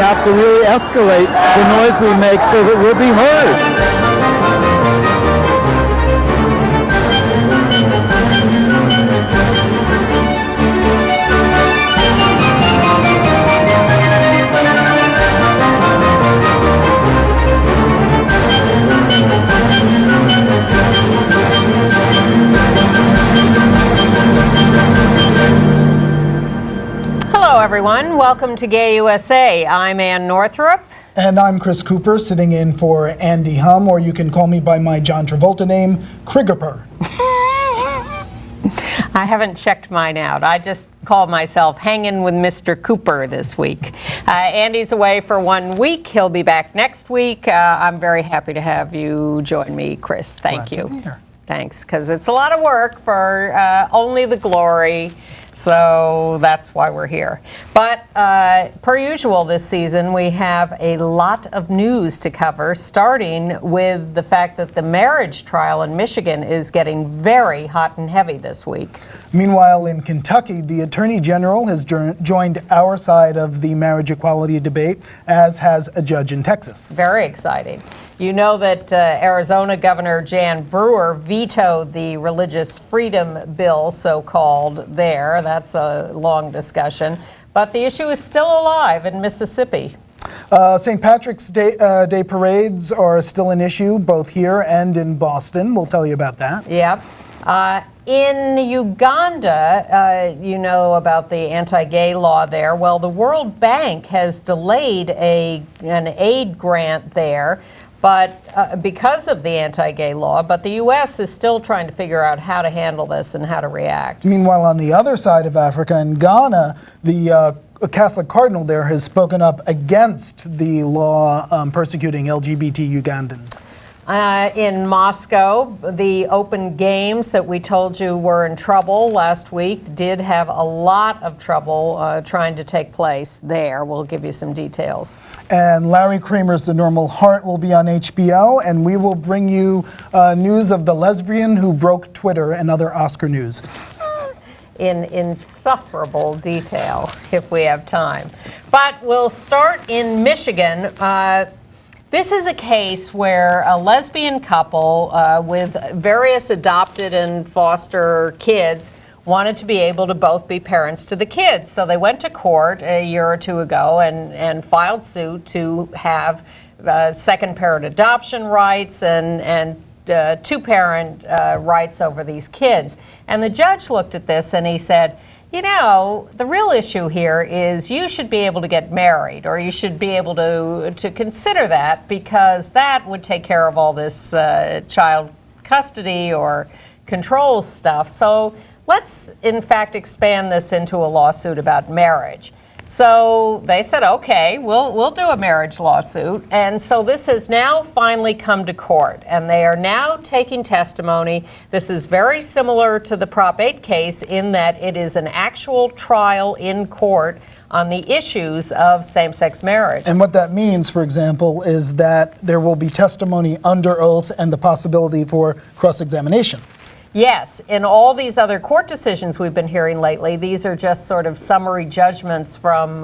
have to really escalate the noise we make so that we'll be heard. Hello, everyone. Welcome to Gay USA. I'm Ann Northrup. And I'm Chris Cooper, sitting in for Andy Hum, or you can call me by my John Travolta name, Kriggerper. I haven't checked mine out. I just called myself Hanging with Mr. Cooper this week. Andy's away for 1 week. He'll be back next week. I'm very happy to have you join me, Chris. Thank you. Glad to be here. Thanks, because it's a lot of work for only the glory. So that's why we're here. But per usual this season, we have a lot of news to cover, starting with the fact that the marriage trial in Michigan is getting very hot and heavy this week. Meanwhile, in Kentucky, the Attorney General has joined our side of the marriage equality debate, as has a judge in Texas. Very exciting. You know that Arizona Governor Jan Brewer vetoed the religious freedom bill, so-called, there. That's a long discussion. But the issue is still alive in Mississippi. St. Patrick's Day parades are still an issue, both here and in Boston. We'll tell you about that. Yep. In Uganda, you know about the anti-gay law there. Well, the World Bank has delayed an aid grant there, but because of the anti-gay law, but the U.S. is still trying to figure out how to handle this and how to react. Meanwhile, on the other side of Africa, in Ghana, the Catholic cardinal there has spoken up against the law persecuting LGBT Ugandans. In Moscow, the Open Games that we told you were in trouble last week did have a lot of trouble trying to take place there. We'll give you some details. And Larry Kramer's The Normal Heart will be on HBO, and we will bring you news of the lesbian who broke Twitter and other Oscar news. In insufferable detail, if we have time. But we'll start in Michigan. This is a case where a lesbian couple with various adopted and foster kids wanted to be able to both be parents to the kids. So they went to court a year or two ago and filed suit to have second parent adoption rights and two-parent rights over these kids. And the judge looked at this and he said, you know, the real issue here is you should be able to get married, or you should be able to consider that, because that would take care of all this child custody or control stuff. So let's, in fact, expand this into a lawsuit about marriage. So they said, okay, we'll do a marriage lawsuit. And so this has now finally come to court, and they are now taking testimony. This is very similar to the Prop 8 case in that it is an actual trial in court on the issues of same-sex marriage. And what that means, for example, is that there will be testimony under oath and the possibility for cross-examination. Yes, in all these other court decisions we've been hearing lately, these are just sort of summary judgments from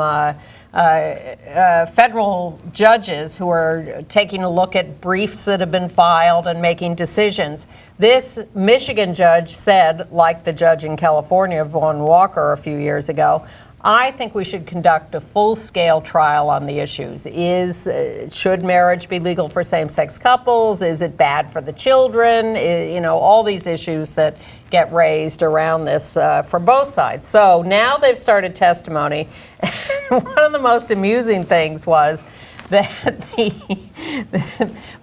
federal judges who are taking a look at briefs that have been filed and making decisions. This Michigan judge said, like the judge in California, Vaughn Walker, a few years ago, I think we should conduct a full-scale trial on the issues. Should marriage be legal for same-sex couples? Is it bad for the children? You know, all these issues that get raised around this from both sides. So now they've started testimony. One of the most amusing things was that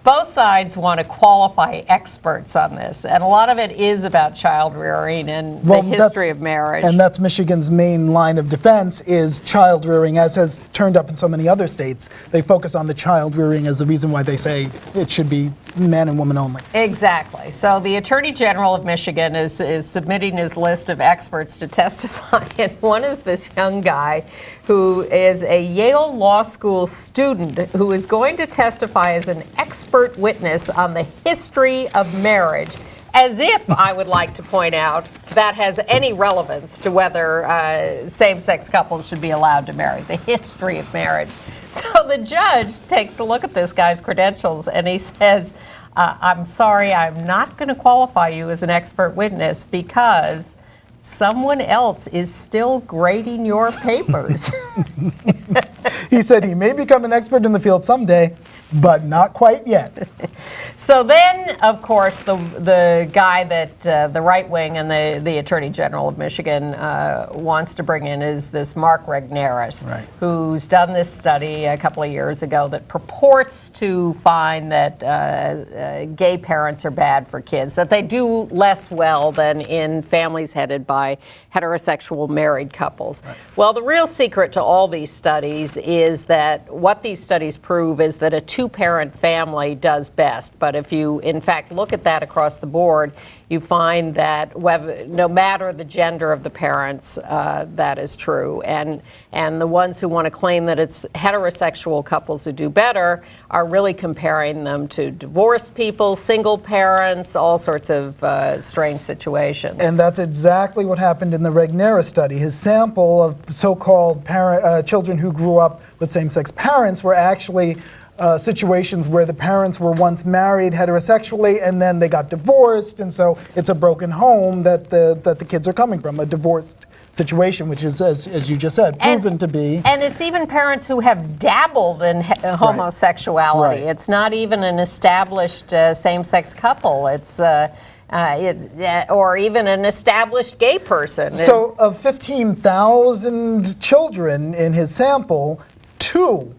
both sides want to qualify experts on this, and a lot of it is about child rearing and the history of marriage. And that's Michigan's main line of defense, is child rearing, as has turned up in so many other states. They focus on the child rearing as the reason why they say it should be man and woman only. Exactly. So the Attorney General of Michigan is submitting his list of experts to testify, and one is this young guy who is a Yale Law School student who is going to testify as an expert witness on the history of marriage, as if, I would like to point out, that has any relevance to whether same-sex couples should be allowed to marry, the history of marriage. So the judge takes a look at this guy's credentials and he says, I'm sorry, I'm not going to qualify you as an expert witness because someone else is still grading your papers. He said he may become an expert in the field someday, but not quite yet. So then, of course, the guy that the right wing and the Attorney General of Michigan wants to bring in is this Mark Regnerus, Right. who's done this study a couple of years ago that purports to find that gay parents are bad for kids, that they do less well than in families headed by heterosexual married couples. Right. Well, the real secret to all these studies is that what these studies prove is that a two-parent family does best. But if you, in fact, look at that across the board, you find that no matter the gender of the parents, that is true. And the ones who want to claim that it's heterosexual couples who do better are really comparing them to divorced people, single parents, all sorts of strange situations. And that's exactly what happened in the Regnerus study. His sample of so-called children who grew up with same-sex parents were actually situations where the parents were once married heterosexually and then they got divorced, and so it's a broken home that the kids are coming from, a divorced situation, which is, as you just said, proven to be. And it's even parents who have dabbled in homosexuality. Right. It's not even an established same-sex couple. It's or even an established gay person. So of 15,000 children in his sample, two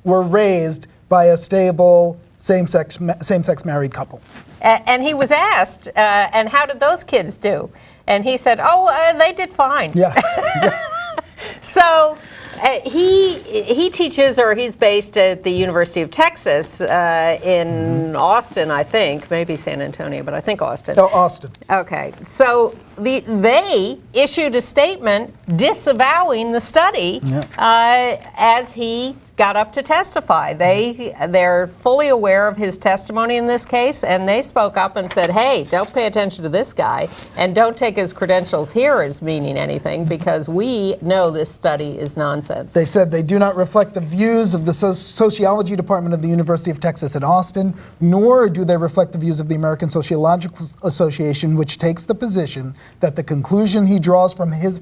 were raised by a stable same-sex married couple. And he was asked, and how did those kids do? And he said, they did fine. Yeah. So he teaches, or he's based at the University of Texas in Austin, I think, maybe San Antonio, but I think Austin. Oh, Austin. Okay, so they issued a statement disavowing the study as he got up to testify. They're fully aware of his testimony in this case, and they spoke up and said, hey, don't pay attention to this guy, and don't take his credentials here as meaning anything, because we know this study is nonsense. They said they do not reflect the views of the Sociology Department of the University of Texas at Austin, nor do they reflect the views of the American Sociological Association, which takes the position that the conclusion he draws from his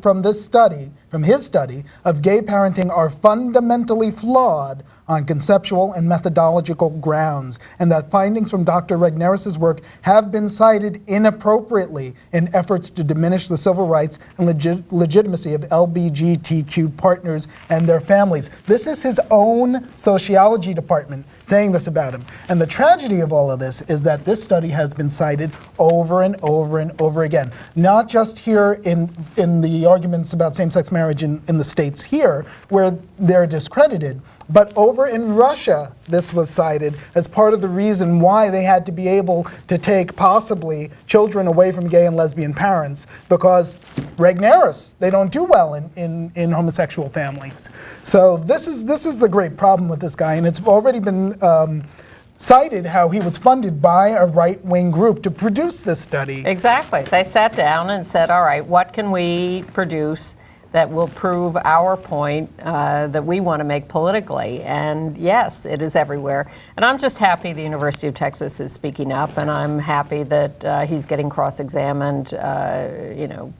study of gay parenting are fundamentally flawed on conceptual and methodological grounds, and that findings from Dr. Regnerus's work have been cited inappropriately in efforts to diminish the civil rights and legitimacy of LGBTQ partners and their families. This is his own sociology department saying this about him. And the tragedy of all of this is that this study has been cited over and over and over again, not just here in the arguments about same-sex marriage in the states here, where they're discredited, but over in Russia, this was cited as part of the reason why they had to be able to take possibly children away from gay and lesbian parents, because Regnerus, they don't do well in homosexual families. So this is the great problem with this guy, and it's already been cited how he was funded by a right-wing group to produce this study. Exactly. They sat down and said, all right, what can we produce that will prove our point that we want to make politically? And yes, it is everywhere. And I'm just happy the University of Texas is speaking up, and I'm happy that he's getting cross-examined,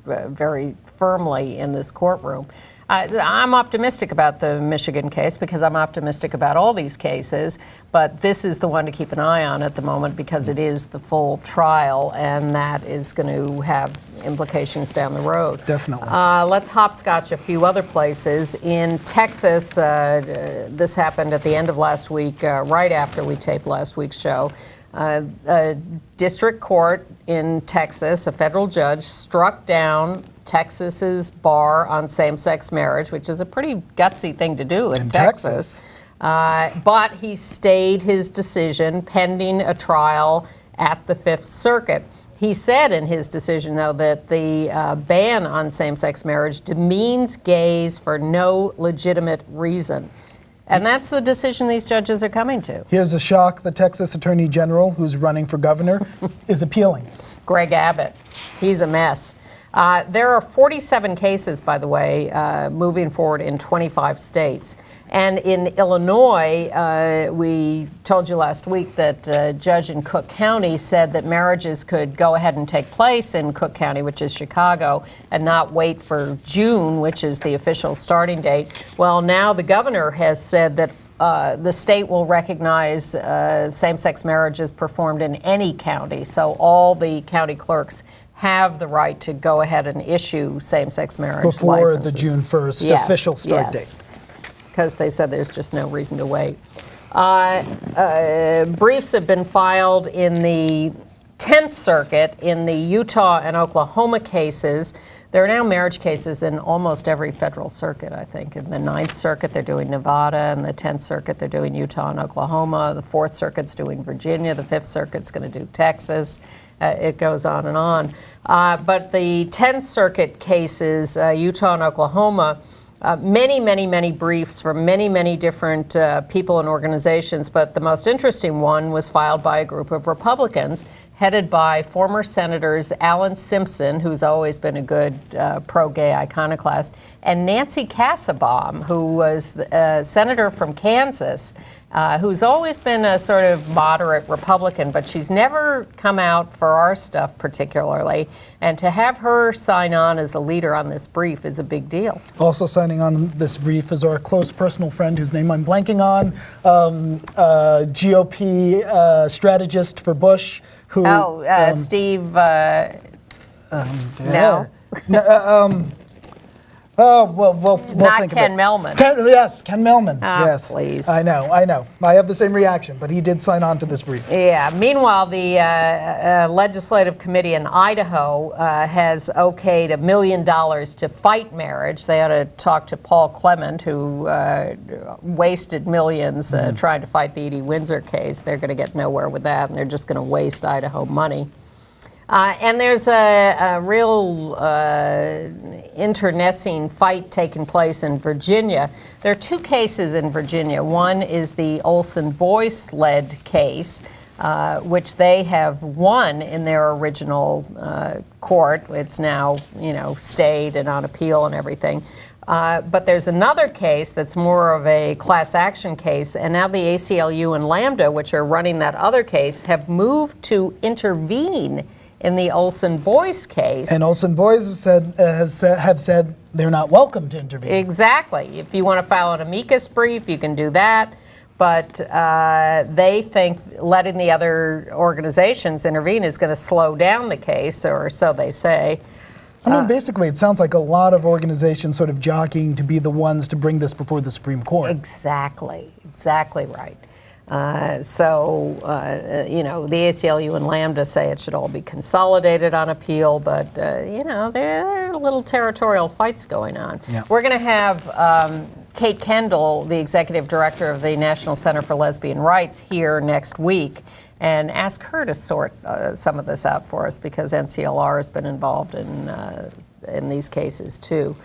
very firmly in this courtroom. I'm optimistic about the Michigan case because I'm optimistic about all these cases, but this is the one to keep an eye on at the moment because it is the full trial, and that is going to have implications down the road. Definitely. Let's hopscotch a few other places. In Texas, this happened at the end of last week, right after we taped last week's show. A district court in Texas, a federal judge, struck down Texas's bar on same-sex marriage, which is a pretty gutsy thing to do in Texas. But he stayed his decision pending a trial at the Fifth Circuit. He said in his decision, though, that the ban on same-sex marriage demeans gays for no legitimate reason. And that's the decision these judges are coming to. Here's a shock. The Texas Attorney General, who's running for governor, is appealing. Greg Abbott. He's a mess. There are 47 cases, by the way, moving forward in 25 states. And in Illinois, we told you last week that a judge in Cook County said that marriages could go ahead and take place in Cook County, which is Chicago, and not wait for June, which is the official starting date. Well, now the governor has said that the state will recognize same-sex marriages performed in any county. So all the county clerks have the right to go ahead and issue same-sex marriage before licenses. the June 1st official start date. Because they said there's just no reason to wait. Briefs have been filed in the 10th Circuit in the Utah and Oklahoma cases. There are now marriage cases in almost every federal circuit, I think. In the 9th Circuit, they're doing Nevada. And the 10th Circuit, they're doing Utah and Oklahoma. The 4th Circuit's doing Virginia. The 5th Circuit's going to do Texas. It goes on and on. But the 10th Circuit cases, Utah and Oklahoma, many briefs from many different people and organizations, but the most interesting one was filed by a group of Republicans headed by former Senators Alan Simpson, who's always been a good pro-gay iconoclast, and Nancy Kassebaum, who was a senator from Kansas, who's always been a sort of moderate Republican, but she's never come out for our stuff particularly. And to have her sign on as a leader on this brief is a big deal. Also signing on this brief is our close personal friend, whose name I'm blanking on, GOP strategist for Bush, who... Steve... No. Oh, we'll Not think Ken of it. Mellman. Ken Mellman. Yes. Please. I know. I have the same reaction, but he did sign on to this brief. Yeah. Meanwhile, the legislative committee in Idaho has okayed $1 million to fight marriage. They ought to talk to Paul Clement, who wasted millions trying to fight the Edie Windsor case. They're going to get nowhere with that, and they're just going to waste Idaho money. And there's a real internecine fight taking place in Virginia. There are two cases in Virginia. One is the Olsen Boyce-led case, which they have won in their original court. It's now, stayed and on appeal and everything. But there's another case that's more of a class action case, and now the ACLU and Lambda, which are running that other case, have moved to intervene in the Olsen Boyce case. And Olsen Boyce have said they're not welcome to intervene. Exactly. If you want to file an amicus brief, you can do that. But they think letting the other organizations intervene is going to slow down the case, or so they say. I mean, basically, it sounds like a lot of organizations sort of jockeying to be the ones to bring this before the Supreme Court. Exactly right. The ACLU and Lambda say it should all be consolidated on appeal, but, there are little territorial fights going on. Yeah. We're going to have Kate Kendall, the executive director of the National Center for Lesbian Rights, here next week, and ask her to sort some of this out for us, because NCLR has been involved in these cases, too.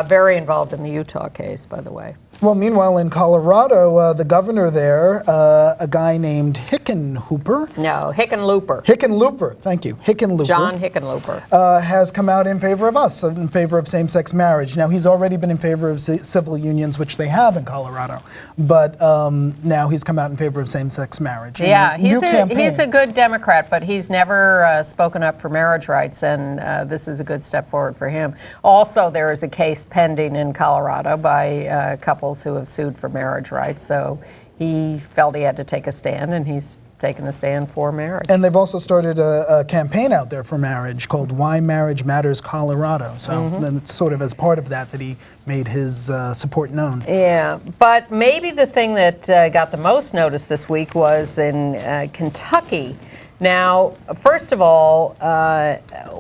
Very involved in the Utah case, by the way. Well, meanwhile, in Colorado, the governor there, a guy named Hickenlooper. No, Hickenlooper. Hickenlooper, thank you. Hickenlooper. John Hickenlooper. Has come out in favor of us, in favor of same-sex marriage. Now, he's already been in favor of civil unions, which they have in Colorado. But now he's come out in favor of same-sex marriage. Yeah, he's a good Democrat, but he's never spoken up for marriage rights, and this is a good step forward for him. Also, there is a case pending in Colorado by couples who have sued for marriage rights, so he felt he had to take a stand, and he's taken a stand for marriage. And they've also started a campaign out there for marriage called Why Marriage Matters Colorado. So then it's sort of as part of that he made his support known. Yeah, but maybe the thing that got the most notice this week was in Kentucky. Now, first of all,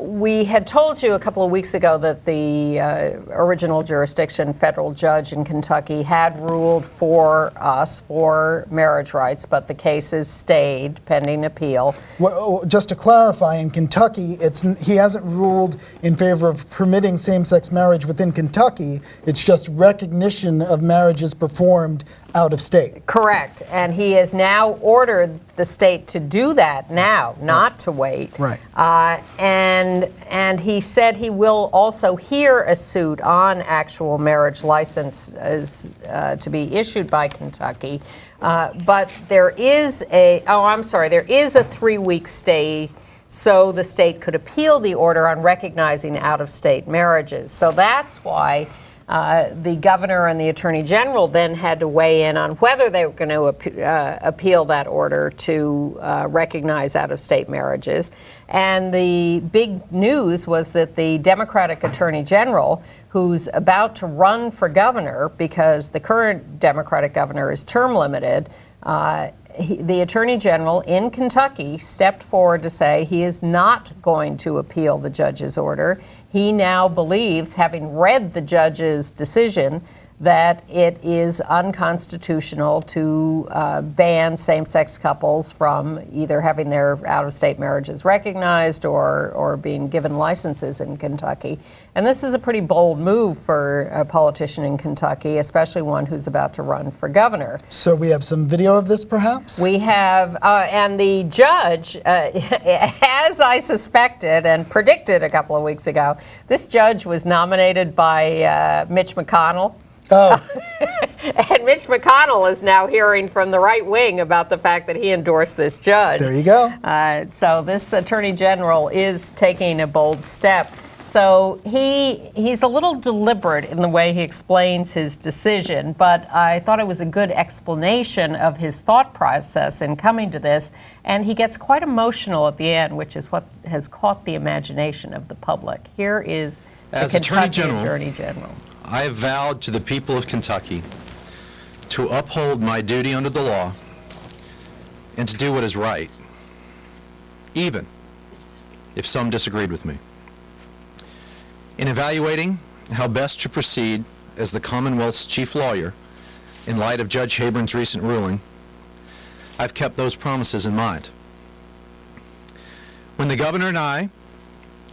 we had told you a couple of weeks ago that the original jurisdiction federal judge in Kentucky had ruled for us for marriage rights, but the cases stayed pending appeal. Well, just to clarify, in Kentucky, he hasn't ruled in favor of permitting same-sex marriage within Kentucky. It's just recognition of marriages performed out of state. Correct. And he has now ordered the state to do that now, not to wait. Right. And he said he will also hear a suit on actual marriage licenses to be issued by Kentucky. But there is a 3-week stay so the state could appeal the order on recognizing out-of-state marriages. So that's why the governor and the attorney general then had to weigh in on whether they were going to appeal that order to recognize out-of-state marriages. And the big news was that the Democratic attorney general, who's about to run for governor because the current Democratic governor is term limited, the attorney general in Kentucky stepped forward to say he is not going to appeal the judge's order. He now believes, having read the judge's decision, that it is unconstitutional to ban same-sex couples from either having their out-of-state marriages recognized or being given licenses in Kentucky. And this is a pretty bold move for a politician in Kentucky, especially one who's about to run for governor. So we have some video of this, perhaps? We have, and the judge, as I suspected and predicted a couple of weeks ago, this judge was nominated by Mitch McConnell. Oh. And Mitch McConnell is now hearing from the right wing about the fact that he endorsed this judge. There you go. So this attorney general is taking a bold step. So he's a little deliberate in the way he explains his decision, but I thought it was a good explanation of his thought process in coming to this. And he gets quite emotional at the end, which is what has caught the imagination of the public. Here is the Kentucky Attorney General. I have vowed to the people of Kentucky to uphold my duty under the law and to do what is right, even if some disagreed with me. In evaluating how best to proceed as the Commonwealth's chief lawyer in light of Judge Habron's recent ruling, I've kept those promises in mind. When the governor and I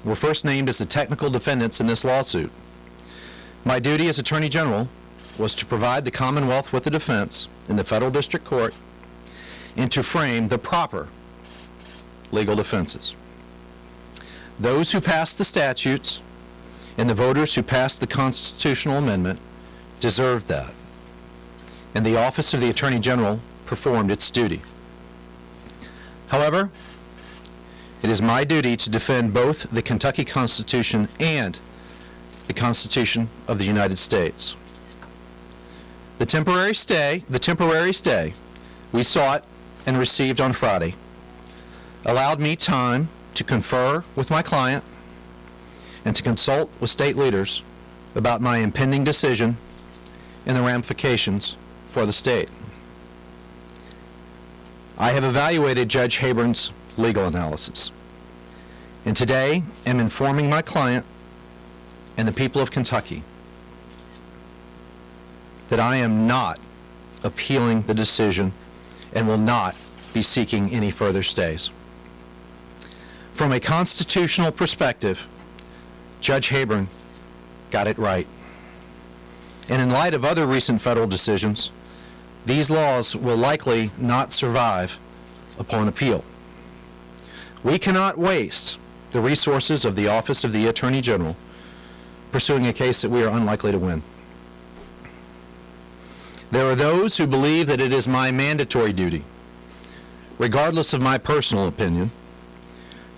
were first named as the technical defendants in this lawsuit, my duty as Attorney General was to provide the Commonwealth with a defense in the federal district court and to frame the proper legal defenses. Those who passed the statutes and the voters who passed the constitutional amendment deserved that, and the office of the Attorney General performed its duty. However, it is my duty to defend both the Kentucky Constitution and the Constitution of the United States. The temporary stay we sought and received on Friday allowed me time to confer with my client and to consult with state leaders about my impending decision and the ramifications for the state. I have evaluated Judge Habron's legal analysis, and today am informing my client and the people of Kentucky that I am not appealing the decision and will not be seeking any further stays. From a constitutional perspective, Judge Habron got it right. And in light of other recent federal decisions, these laws will likely not survive upon appeal. We cannot waste the resources of the Office of the Attorney General pursuing a case that we are unlikely to win. There are those who believe that it is my mandatory duty, regardless of my personal opinion,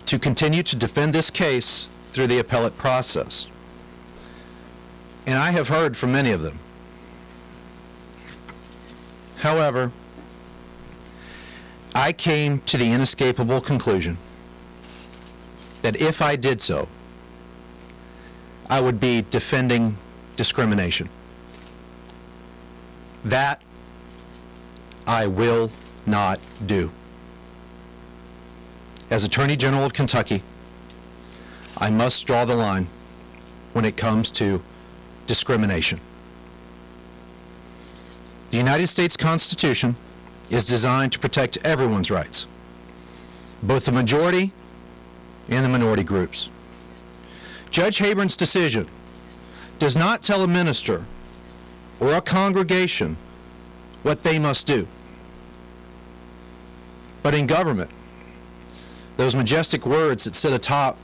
to continue to defend this case through the appellate process. And I have heard from many of them. However, I came to the inescapable conclusion that if I did so, I would be defending discrimination. That I will not do. As Attorney General of Kentucky, I must draw the line when it comes to discrimination. The United States Constitution is designed to protect everyone's rights, both the majority and the minority groups. Judge Habron's decision does not tell a minister or a congregation what they must do. But in government, those majestic words that sit atop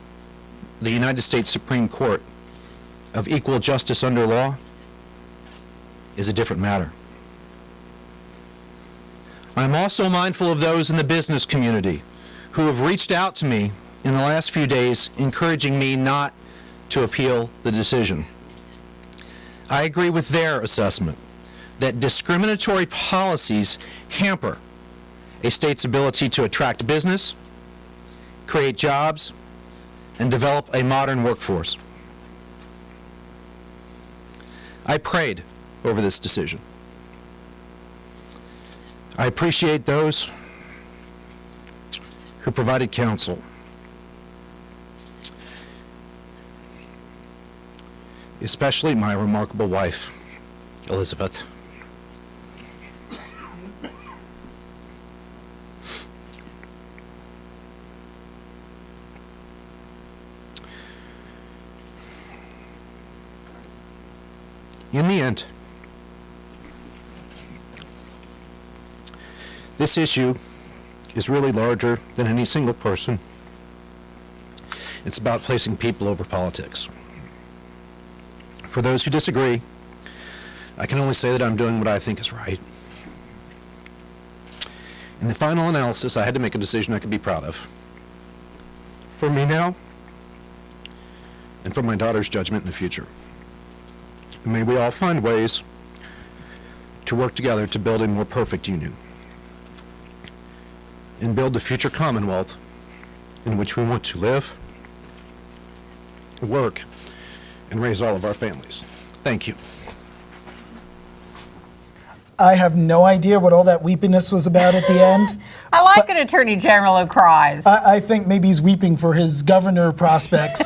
the United States Supreme Court of equal justice under law is a different matter. I'm also mindful of those in the business community who have reached out to me in the last few days encouraging me not to appeal the decision. I agree with their assessment that discriminatory policies hamper a state's ability to attract business, create jobs, and develop a modern workforce. I prayed over this decision. I appreciate those who provided counsel, especially my remarkable wife, Elizabeth. In the end, this issue is really larger than any single person. It's about placing people over politics. For those who disagree, I can only say that I'm doing what I think is right. In the final analysis, I had to make a decision I could be proud of. For me now, and for my daughter's judgment in the future. May we all find ways to work together to build a more perfect union and build the future Commonwealth in which we want to live, work, and raise all of our families. Thank you. I have no idea what all that weepiness was about at the end. I like an attorney general who cries. I think maybe he's weeping for his governor prospects,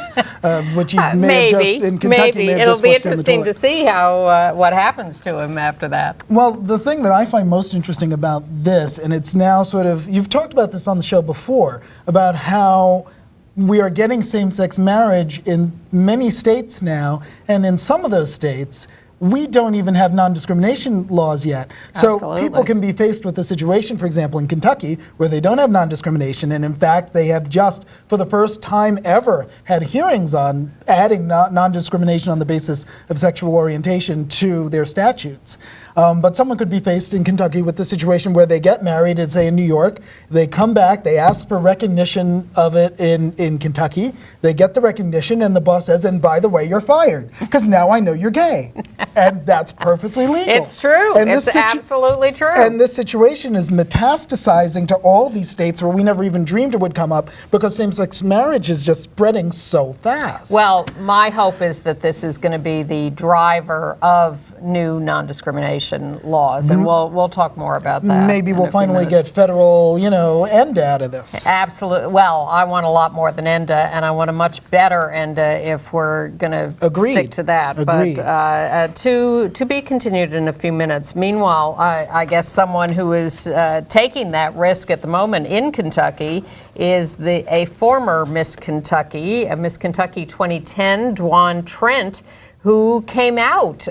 which he may have just in Kentucky. Maybe may have it'll just be flushed down the interesting toilet. to see how what happens to him after that. Well, the thing that I find most interesting about this, and it's now sort of, you've talked about this on the show before, about how we are getting same-sex marriage in many states now, and in some of those states, we don't even have non-discrimination laws yet. So Absolutely. people can be faced with a situation, for example, in Kentucky, where they don't have non-discrimination, and in fact, they have just, for the first time ever, had hearings on adding non-discrimination on the basis of sexual orientation to their statutes. But someone could be faced in Kentucky with the situation where they get married, and say in New York, they come back, they ask for recognition of it in Kentucky, they get the recognition, and the boss says, and by the way, you're fired, because now I know you're gay. And that's perfectly legal. It's true. And It's absolutely true. And this situation is metastasizing to all these states where we never even dreamed it would come up, because same-sex marriage is just spreading so fast. Well, my hope is that this is going to be the driver of new non-discrimination laws, and we'll talk more about that. Maybe in we'll a few finally minutes. get federal, ENDA out of this. Absolutely. Well, I want a lot more than ENDA, and I want a much better ENDA if we're going to Agreed. stick to that. Agreed. But to be continued in a few minutes. Meanwhile, I guess someone who is taking that risk at the moment in Kentucky is a former Miss Kentucky, Miss Kentucky 2010, Dwan Trent, who came out.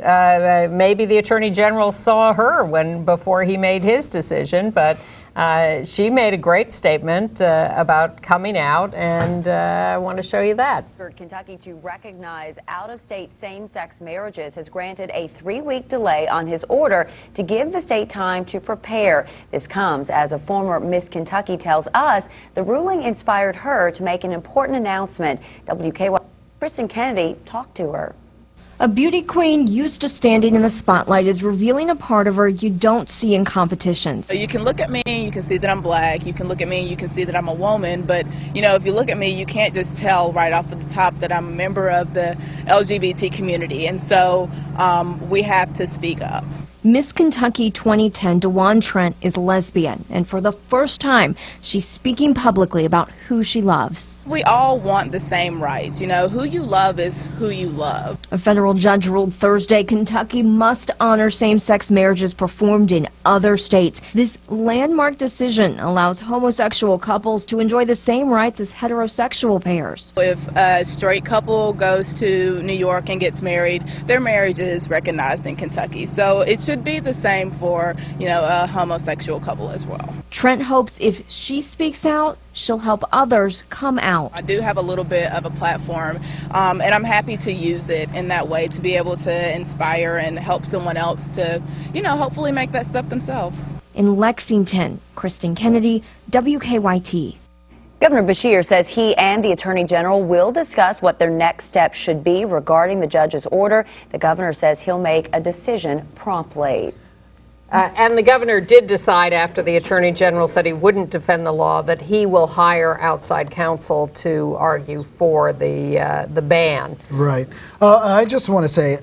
Maybe the Attorney General saw her before he made his decision, but she made a great statement about coming out, and I want to show you that. For Kentucky to recognize out-of-state same-sex marriages has granted a 3-week delay on his order to give the state time to prepare. This comes as a former Miss Kentucky tells us the ruling inspired her to make an important announcement. WKY Kristen Kennedy talked to her. A beauty queen used to standing in the spotlight is revealing a part of her you don't see in competitions. So you can look at me and you can see that I'm black. You can look at me and you can see that I'm a woman. But, if you look at me, you can't just tell right off of the top that I'm a member of the LGBT community. And so we have to speak up. Miss Kentucky 2010, Dwan Trent, is lesbian, and for the first time, she's speaking publicly about who she loves. We all want the same rights. You know, who you love is who you love. A federal judge ruled Thursday Kentucky must honor same-sex marriages performed in other states. This landmark decision allows homosexual couples to enjoy the same rights as heterosexual pairs. If a straight couple goes to New York and gets married, their marriage is recognized in Kentucky. So it should be the same for, you know, a homosexual couple as well. Trent hopes if she speaks out, she'll help others come out. I do have a little bit of a platform, and I'm happy to use it in that way to be able to inspire and help someone else to, you know, hopefully make that step themselves. In Lexington, Kristen Kennedy, WKYT. Governor Beshear says he and the Attorney General will discuss what their next steps should be regarding the judge's order. The governor says he'll make a decision promptly. And the governor did decide after the Attorney General said he wouldn't defend the law that he will hire outside counsel to argue for the ban. Right. I just want to say,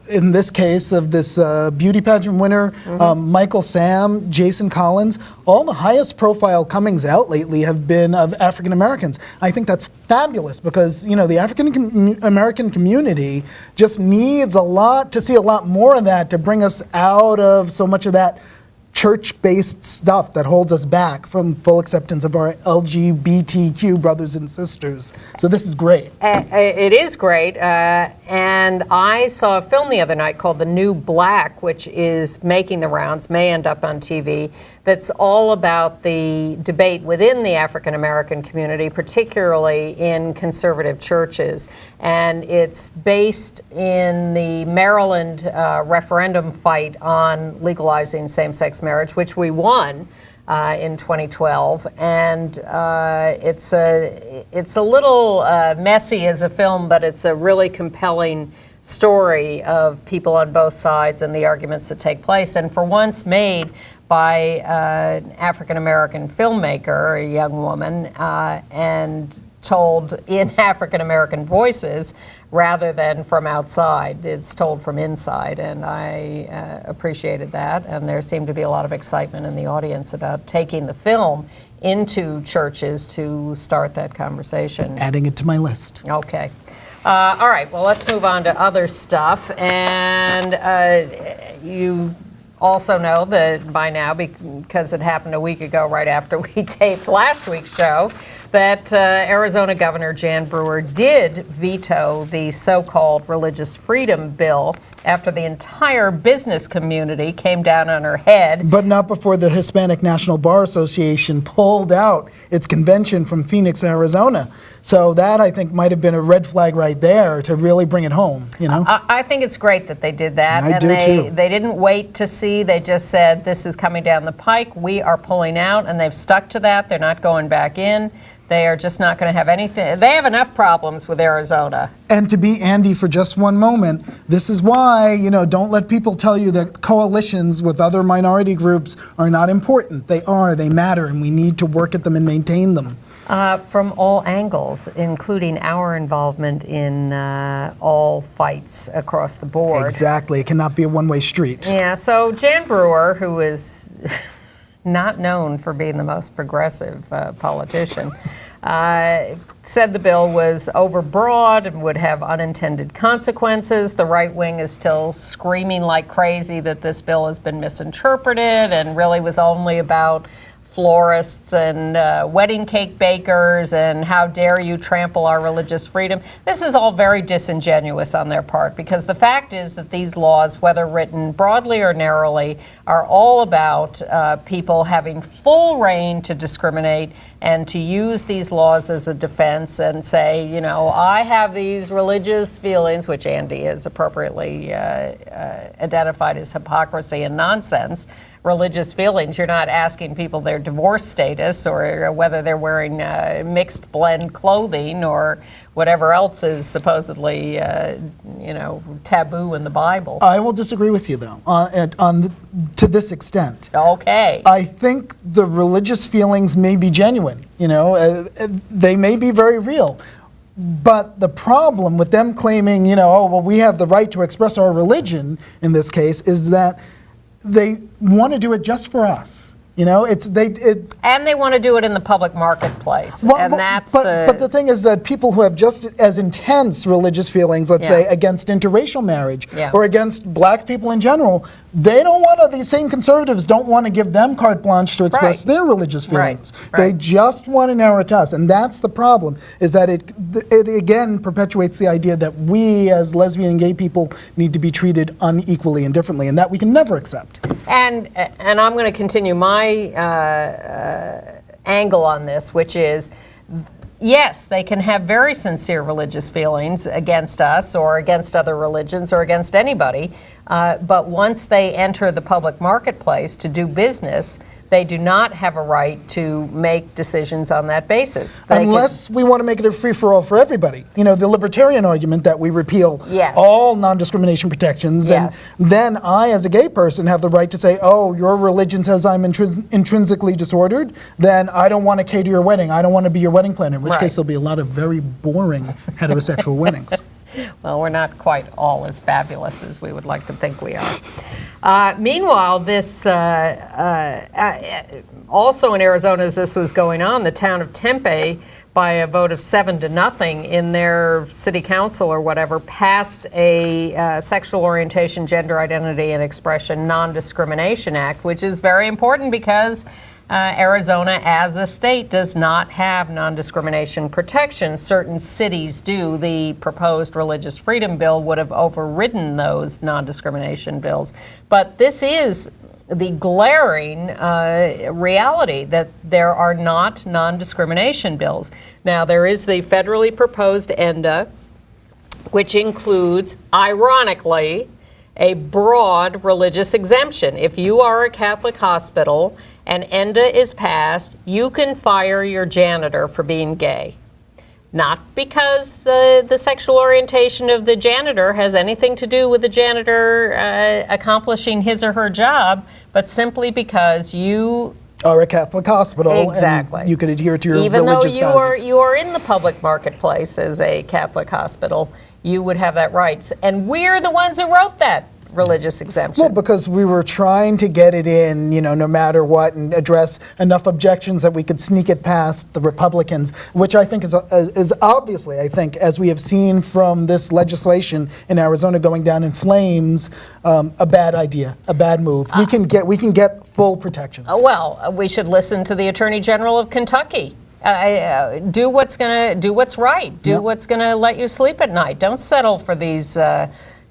in this case of this beauty pageant winner, Michael Sam, Jason Collins, all the highest profile comings out lately have been of African Americans. I think that's fabulous because, you know, the African American community just needs to see a lot more of that to bring us out of so much of that church-based stuff that holds us back from full acceptance of our LGBTQ brothers and sisters. So this is great. It is great, and I saw a film the other night called The New Black, which is making the rounds, may end up on TV, that's all about the debate within the African American community, particularly in conservative churches. And it's based in the Maryland referendum fight on legalizing same-sex marriage, which we won in 2012. And it's a little messy as a film, but it's a really compelling story of people on both sides and the arguments that take place. And for once made by an African-American filmmaker, a young woman, and told in African-American voices rather than from outside. It's told from inside, and I appreciated that. And there seemed to be a lot of excitement in the audience about taking the film into churches to start that conversation. Adding it to my list. Okay. All right, well, let's move on to other stuff. And you also know that by now, because it happened a week ago right after we taped last week's show, that Arizona Governor Jan Brewer did veto the so-called religious freedom bill after the entire business community came down on her head. But not before the Hispanic National Bar Association pulled out its convention from Phoenix, Arizona. So that, I think, might have been a red flag right there to really bring it home, you know? I think it's great that they did that. I do too. They didn't wait to see. They just said, this is coming down the pike. We are pulling out, and they've stuck to that. They're not going back in. They are just not going to have anything. They have enough problems with Arizona. And to be Andy for just one moment, this is why, you know, don't let people tell you that coalitions with other minority groups are not important. They are, they matter, and we need to work at them and maintain them. From all angles, including our involvement in all fights across the board. Exactly. It cannot be a one-way street. Yeah, so Jan Brewer, who is not known for being the most progressive politician, said the bill was overbroad and would have unintended consequences. The right wing is still screaming like crazy that this bill has been misinterpreted and really was only about florists and wedding cake bakers and how dare you trample our religious freedom. This is all very disingenuous on their part, because the fact is that these laws, whether written broadly or narrowly, are all about people having full reign to discriminate and to use these laws as a defense and say, you know, I have these religious feelings, which Andy has appropriately identified as hypocrisy and nonsense. Religious feelings. You're not asking people their divorce status or whether they're wearing mixed blend clothing or whatever else is supposedly, you know, taboo in the Bible. I will disagree with you, though, to this extent. Okay. I think the religious feelings may be genuine. You know, they may be very real. But the problem with them claiming, you know, oh, well, we have the right to express our religion in this case, is that they want to do it just for us. You know, it And they want to do it in the public marketplace, and that's but the thing is that people who have just as intense religious feelings, let's say, against interracial marriage or against black people in general, they don't want to, these same conservatives don't want to give them carte blanche to express their religious feelings. They just want to narrow it to us, and that's the problem, is that it again perpetuates the idea that we as lesbian and gay people need to be treated unequally and differently, and that we can never accept. And I'm going to continue my angle on this, which is, yes, they can have very sincere religious feelings against us or against other religions or against anybody, but once they enter the public marketplace to do business, they do not have a right to make decisions on that basis. Unless we want to make it a free-for-all for everybody. You know, the libertarian argument that we repeal all non-discrimination protections, and then I, as a gay person, have the right to say, oh, your religion says I'm intrinsically disordered, then I don't want to cater your wedding. I don't want to be your wedding planner, in which case there'll be a lot of very boring heterosexual weddings. Well, we're not quite all as fabulous as we would like to think we are. Meanwhile, this also in Arizona, as this was going on, the town of Tempe, by a vote of 7-0 in their city council or whatever, passed a Sexual Orientation, Gender Identity, and Expression Non-Discrimination Act, which is very important because Arizona, as a state, does not have non-discrimination protections. Certain cities do. The proposed Religious Freedom Bill would have overridden those non-discrimination bills. But this is the glaring reality that there are not non-discrimination bills. Now, there is the federally proposed ENDA, which includes, ironically, a broad religious exemption. If you are a Catholic hospital and ENDA is passed, you can fire your janitor for being gay. Not because the sexual orientation of the janitor has anything to do with the janitor accomplishing his or her job, but simply because you are a Catholic hospital, and you could adhere to your religious values. Even though you are in the public marketplace as a Catholic hospital, you would have that right. And we're the ones who wrote that religious exemption. Well, because we were trying to get it in, you know, no matter what, and address enough objections that we could sneak it past the Republicans, which I think is obviously, I think, as we have seen from this legislation in Arizona going down in flames, a bad idea, a bad move. We can get full protections. Well, we should listen to the Attorney General of Kentucky. Do what's right. Do what's going to let you sleep at night. Don't settle for these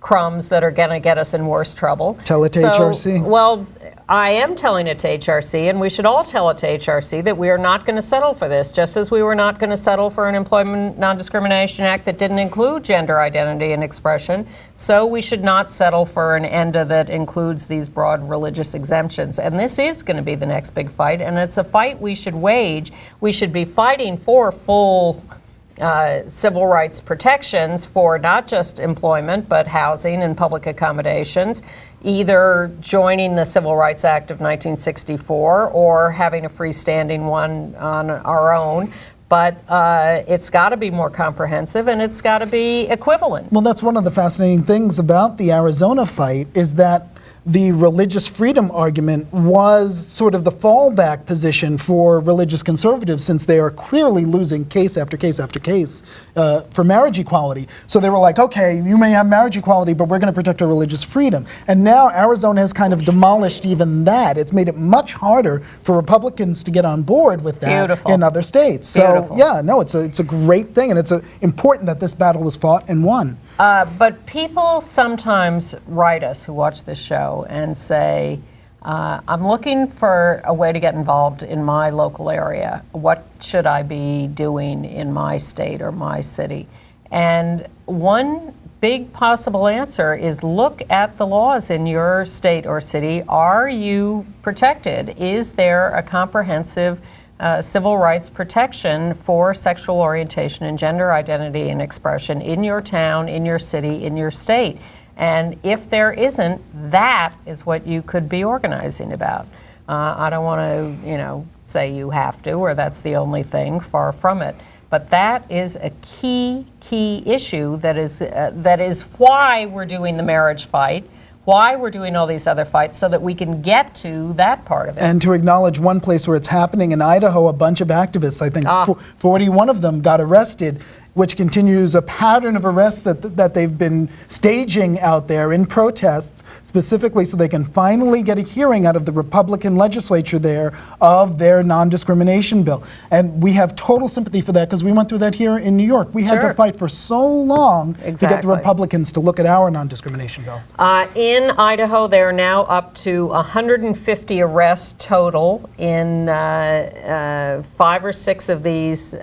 crumbs that are going to get us in worse trouble. Tell it to HRC. Well, I am telling it to HRC, and we should all tell it to HRC that we are not going to settle for this, just as we were not going to settle for an Employment Non-Discrimination Act that didn't include gender identity and expression. So we should not settle for an ENDA that includes these broad religious exemptions. And this is going to be the next big fight, and it's a fight we should wage. We should be fighting for full civil rights protections for not just employment, but housing and public accommodations, either joining the Civil Rights Act of 1964 or having a freestanding one on our own. But it's got to be more comprehensive, and it's got to be equivalent. Well, that's one of the fascinating things about the Arizona fight, is that the religious freedom argument was sort of the fallback position for religious conservatives, since they are clearly losing case after case after case for marriage equality. So they were like, okay, you may have marriage equality, but we're going to protect our religious freedom. And now Arizona has kind of demolished even that. It's made it much harder for Republicans to get on board with that in other states. So yeah, no, it's a great thing, and it's important that this battle was fought and won. But people sometimes write us who watch this show and say, I'm looking for a way to get involved in my local area. What should I be doing in my state or my city? And one big possible answer is look at the laws in your state or city. Are you protected? Is there a comprehensive civil rights protection for sexual orientation and gender identity and expression in your town, in your city, in your state? And if there isn't, that is what you could be organizing about. I don't want to, say you have to, or that's the only thing, far from it. But that is a key issue that is why we're doing the marriage fight, why we're doing all these other fights so that we can get to that part of it. And to acknowledge one place where it's happening in Idaho, a bunch of activists, I think 41 of them got arrested, which continues a pattern of arrests that they've been staging out there in protests, specifically so they can finally get a hearing out of the Republican legislature there of their non-discrimination bill. And we have total sympathy for that because we went through that here in New York. We had to fight for so long to get the Republicans to look at our non-discrimination bill. In Idaho, they're now up to 150 arrests total in 5 or 6 of these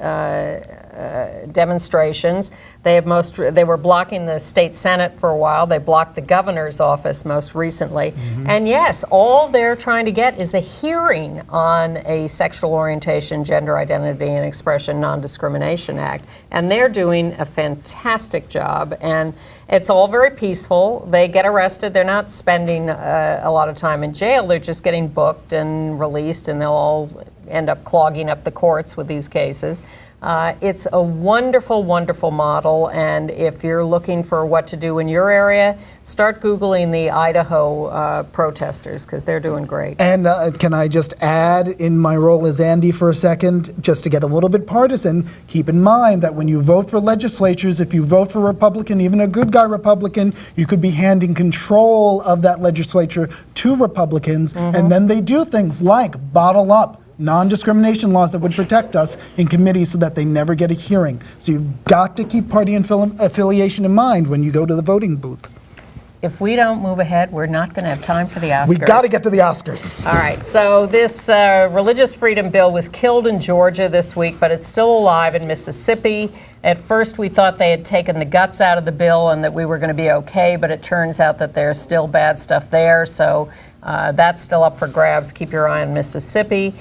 demonstrations. They were blocking the state senate for a while. They blocked the governor's office most recently. And yes, all they're trying to get is a hearing on a sexual orientation, gender identity, and expression non-discrimination act. And they're doing a fantastic job. And it's all very peaceful. They get arrested. They're not spending a lot of time in jail. They're just getting booked and released, and they'll all end up clogging up the courts with these cases. It's a wonderful, wonderful model, and if you're looking for what to do in your area, start Googling the Idaho protesters, because they're doing great. And can I just add, in my role as Andy for a second, just to get a little bit partisan, keep in mind that when you vote for legislatures, if you vote for Republican, even a good guy Republican, you could be handing control of that legislature to Republicans, and then they do things like bottle up non-discrimination laws that would protect us in committee so that they never get a hearing. So you've got to keep party affiliation in mind when you go to the voting booth. If we don't move ahead, we're not going to have time for the Oscars. We've got to get to the Oscars. All right, so this religious freedom bill was killed in Georgia this week, but it's still alive in Mississippi. At first, we thought they had taken the guts out of the bill and that we were going to be okay, but it turns out that there's still bad stuff there, so that's still up for grabs. Keep your eye on Mississippi.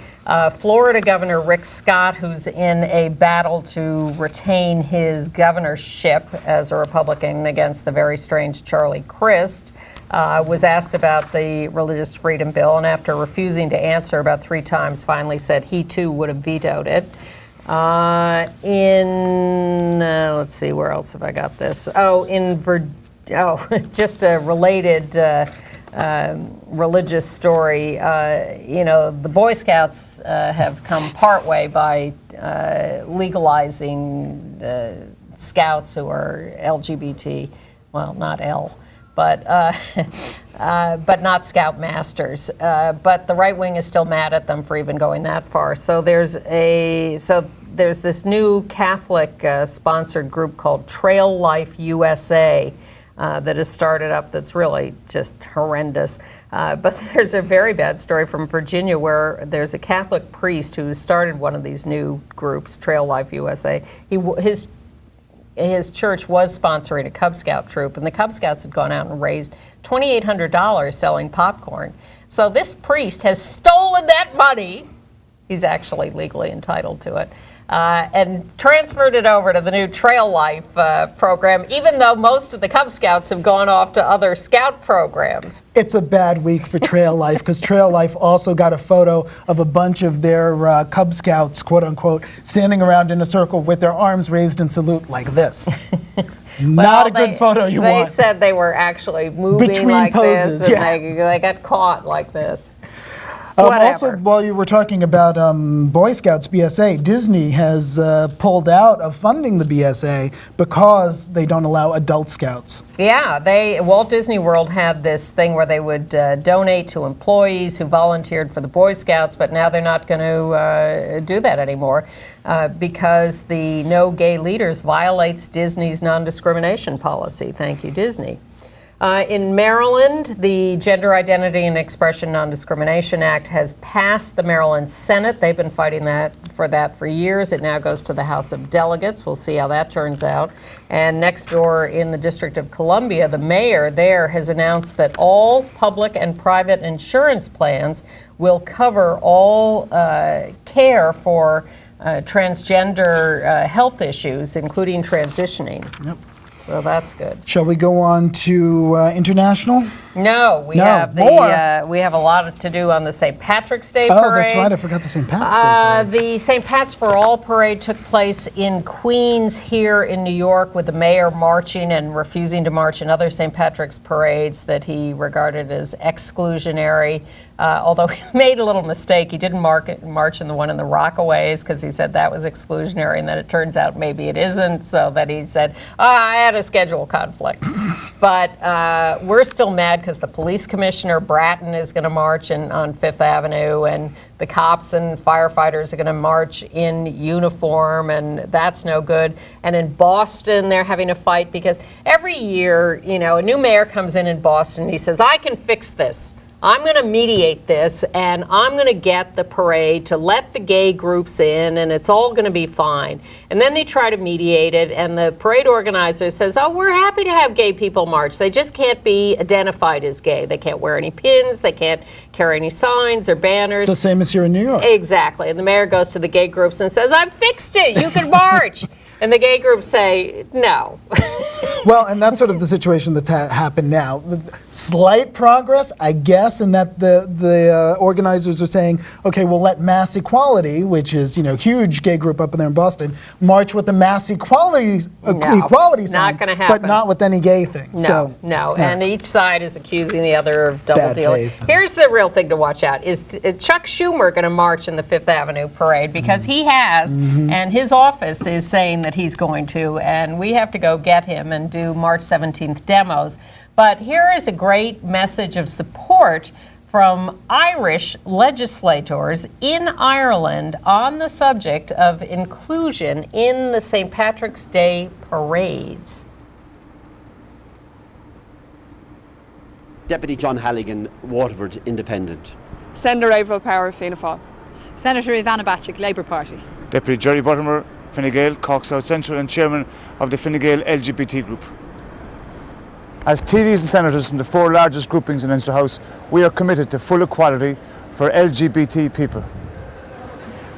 Florida Governor Rick Scott, who's in a battle to retain his governorship as a Republican against the very strange Charlie Crist, was asked about the religious freedom bill, and after refusing to answer about 3 times, finally said he too would have vetoed it. Let's see, where else have I got this? Just a related religious story. The Boy Scouts have come partway by legalizing scouts who are LGBT, well, not L, but not scout masters. But the right wing is still mad at them for even going that far. So there's this new Catholic sponsored group called Trail Life USA. That has started up that's really just horrendous. But there's a very bad story from Virginia where there's a Catholic priest who started one of these new groups, Trail Life USA. His church was sponsoring a Cub Scout troop, and the Cub Scouts had gone out and raised $2,800 selling popcorn. So this priest has stolen that money. He's actually legally entitled to it. And transferred it over to the new Trail Life program, even though most of the Cub Scouts have gone off to other scout programs. It's a bad week for Trail Life, because Trail Life also got a photo of a bunch of their Cub Scouts, quote unquote, standing around in a circle with their arms raised in salute like this. Not a good photo you want. They said they were actually moving between like poses, this, and they got caught like this. Also, while you were talking about Boy Scouts BSA, Disney has pulled out of funding the BSA because they don't allow adult scouts. Yeah, Walt Disney World had this thing where they would donate to employees who volunteered for the Boy Scouts, but now they're not going to do that anymore because the No Gay Leaders violates Disney's non-discrimination policy. Thank you, Disney. In Maryland, the Gender Identity and Expression Non-Discrimination Act has passed the Maryland Senate. They've been fighting for that for years. It now goes to the House of Delegates. We'll see how that turns out. And next door in the District of Columbia, the mayor there has announced that all public and private insurance plans will cover all care for transgender health issues, including transitioning. Yep. So that's good. Shall we go on to international? No, we No, have more. we have a lot to do on the St. Patrick's Day Oh, parade. that's right. I forgot the St. Pat's Day parade. The St. Pat's for All parade took place in Queens here in New York, with the mayor marching and refusing to march in other St. Patrick's parades that he regarded as exclusionary. Although he made a little mistake. He didn't march in the one in the Rockaways because he said that was exclusionary, and then it turns out maybe it isn't, so that he said, I had a schedule conflict. But we're still mad because the police commissioner, Bratton, is going to march on Fifth Avenue, and the cops and firefighters are going to march in uniform, and that's no good. And in Boston, they're having a fight because every year, a new mayor comes in Boston, and he says, I can fix this. I'm going to mediate this, and I'm going to get the parade to let the gay groups in, and it's all going to be fine. And then they try to mediate it, and the parade organizer says, oh, we're happy to have gay people march. They just can't be identified as gay. They can't wear any pins. They can't carry any signs or banners. The same as here in New York. Exactly. And the mayor goes to the gay groups and says, I've fixed it. You can march. And the gay groups say, no. Well, and that's sort of the situation that's happened now. Slight progress, I guess, in that the organizers are saying, okay, we'll let Mass Equality, which is, huge gay group up in there in Boston, march with the Mass Equality sign, not gonna happen. but not with any gay thing. No. Yeah. And each side is accusing the other of double Bad dealing. faith. Here's the real thing to watch out. Is Chuck Schumer going to march in the Fifth Avenue parade? Because he has, and his office is saying that he's going to, and we have to go get him and do March 17th demos. But here is a great message of support from Irish legislators in Ireland on the subject of inclusion in the St. Patrick's Day parades. Deputy John Halligan, Waterford Independent. Senator Avril Power, Fianna Fáil. Senator Ivana Bacik, Labour Party. Deputy Jerry Buttimer, Fine Gael, Cork South Central, and Chairman of the Fine Gael LGBT group. As TDs and senators from the four largest groupings in Leinster House, we are committed to full equality for LGBT people.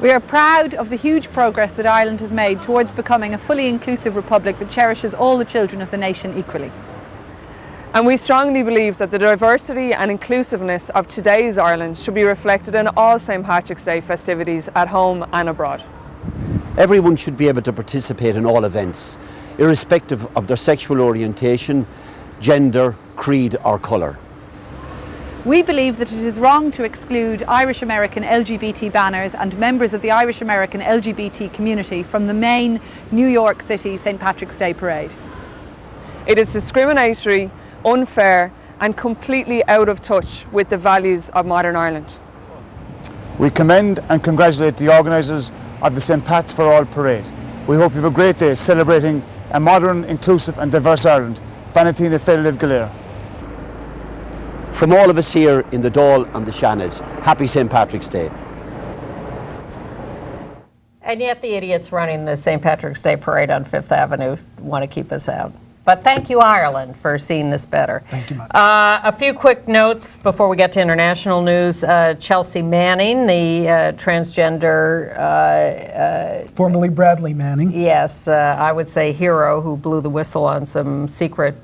We are proud of the huge progress that Ireland has made towards becoming a fully inclusive republic that cherishes all the children of the nation equally. And we strongly believe that the diversity and inclusiveness of today's Ireland should be reflected in all St. Patrick's Day festivities at home and abroad. Everyone should be able to participate in all events, irrespective of their sexual orientation, gender, creed or colour. We believe that it is wrong to exclude Irish American LGBT banners and members of the Irish American LGBT community from the main New York City St. Patrick's Day parade. It is discriminatory, unfair and completely out of touch with the values of modern Ireland. We commend and congratulate the organisers of the St. Pat's for All parade. We hope you have a great day celebrating a modern, inclusive and diverse Ireland. Banatina Féileamh Galera. From all of us here in the Dáil and the Shannon, happy St. Patrick's Day. And yet the idiots running the St. Patrick's Day parade on Fifth Avenue want to keep us out. But thank you, Ireland, for seeing this better. Thank you much. A few quick notes before we get to international news. Chelsea Manning, the transgender... Formerly Bradley Manning. Yes, I would say hero who blew the whistle on some secret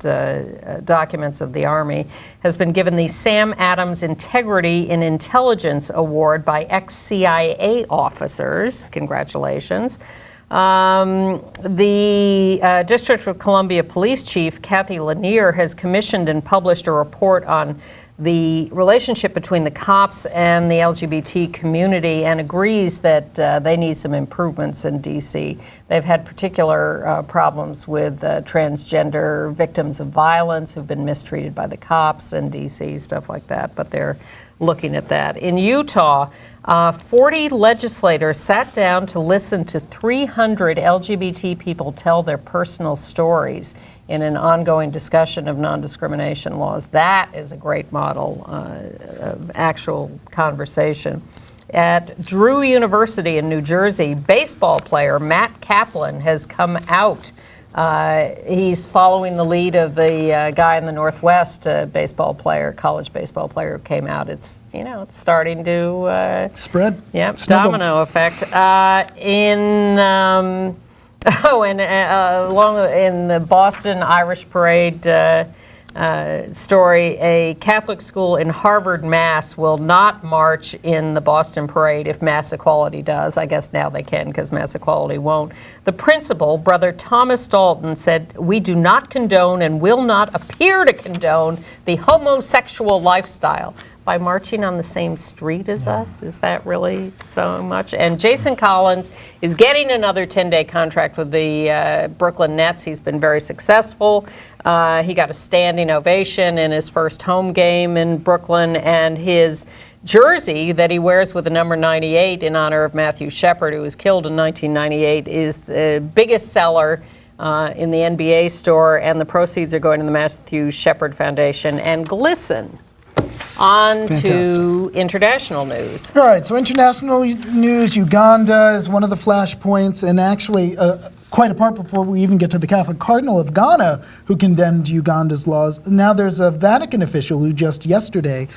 documents of the Army, has been given the Sam Adams Integrity in Intelligence Award by ex-CIA officers. Congratulations. The District of Columbia Police Chief, Kathy Lanier, has commissioned and published a report on the relationship between the cops and the LGBT community and agrees that they need some improvements in D.C. They've had particular problems with transgender victims of violence who've been mistreated by the cops in D.C., stuff like that, but they're looking at that. In Utah, 40 legislators sat down to listen to 300 LGBT people tell their personal stories in an ongoing discussion of non-discrimination laws. That is a great model of actual conversation. At Drew University in New Jersey, baseball player Matt Kaplan has come out. He's following the lead of the guy in the Northwest, baseball player, college baseball player who came out. It's it's starting to spread. Yeah, domino effect. In the Boston Irish Parade, story. A Catholic school in Harvard, Mass. will not march in the Boston parade if mass equality does. I guess now they can because mass equality won't. The principal, Brother Thomas Dalton, said, "We do not condone and will not appear to condone the homosexual lifestyle." By marching on the same street as us? Is that really so much? And Jason Collins is getting another 10-day contract with the Brooklyn Nets. He's been very successful. He got a standing ovation in his first home game in Brooklyn, and his jersey that he wears with the number 98 in honor of Matthew Shepard, who was killed in 1998, is the biggest seller in the NBA store, and the proceeds are going to the Matthew Shepard Foundation. And glisten. On to international news. All right, so international news, Uganda is one of the flashpoints, and actually, quite apart before we even get to the Catholic Cardinal of Ghana, who condemned Uganda's laws, now there's a Vatican official who just yesterday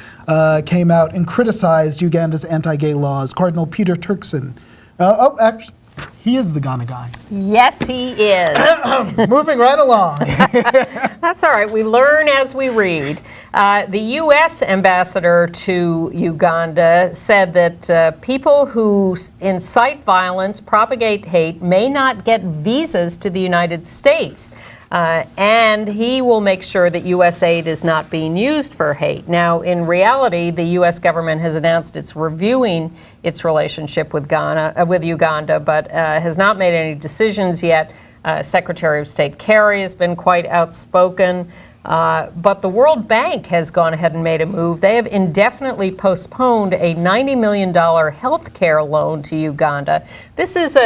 came out and criticized Uganda's anti-gay laws, Cardinal Peter Turkson. Actually, he is the Ghana guy. Yes, he is. Moving right along. That's all right. We learn as we read. The U.S. ambassador to Uganda said that people who incite violence, propagate hate, may not get visas to the United States. And he will make sure that U.S. aid is not being used for hate. Now, in reality, the U.S. government has announced it's reviewing its relationship with Uganda, but has not made any decisions yet. Secretary of State Kerry has been quite outspoken. But the World Bank has gone ahead and made a move. They have indefinitely postponed a $90 million health care loan to Uganda. This is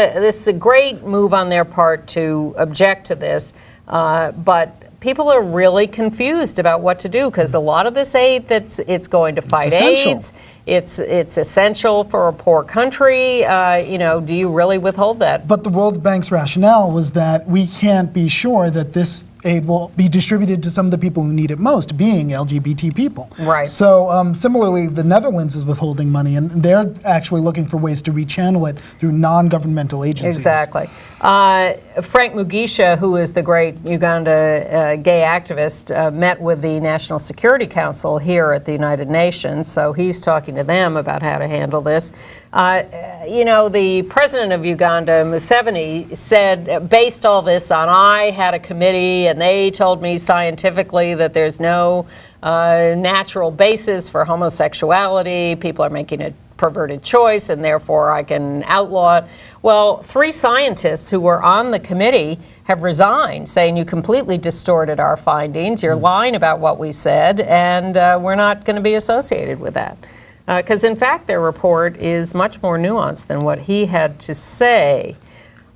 a great move on their part to object to this, but people are really confused about what to do because a lot of this aid it's going to fight AIDS. It's essential for a poor country. Do you really withhold that? But the World Bank's rationale was that we can't be sure that this aid will be distributed to some of the people who need it most, being LGBT people. Right. So similarly, the Netherlands is withholding money, and they're actually looking for ways to rechannel it through non-governmental agencies. Exactly. Frank Mugisha, who is the great Uganda gay activist, met with the National Security Council here at the United Nations, so he's talking to them about how to handle this. The president of Uganda, Museveni, said, based all this on, I had a committee and they told me scientifically that there's no natural basis for homosexuality. People are making a perverted choice and therefore I can outlaw it. Well, 3 scientists who were on the committee have resigned, saying you completely distorted our findings, you're lying about what we said, and we're not going to be associated with that. Because in fact their report is much more nuanced than what he had to say.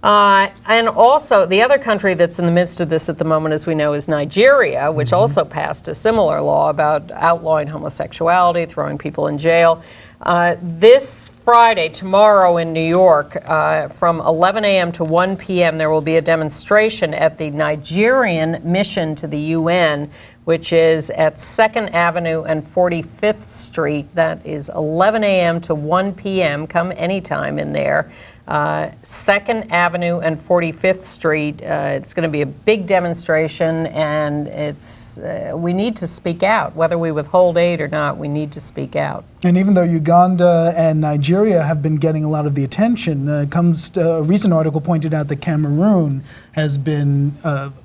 And also, the other country that's in the midst of this at the moment, as we know, is Nigeria, which also passed a similar law about outlawing homosexuality, throwing people in jail. This Friday, tomorrow in New York, from 11 a.m. to 1 p.m., there will be a demonstration at the Nigerian mission to the UN, which is at 2nd Avenue and 45th Street. That is 11 a.m. to 1 p.m. Come anytime in there. 2nd Avenue and 45th Street. It's going to be a big demonstration, and we need to speak out. Whether we withhold aid or not, we need to speak out. And even though Uganda and Nigeria have been getting a lot of the attention, a recent article pointed out that Cameroon has been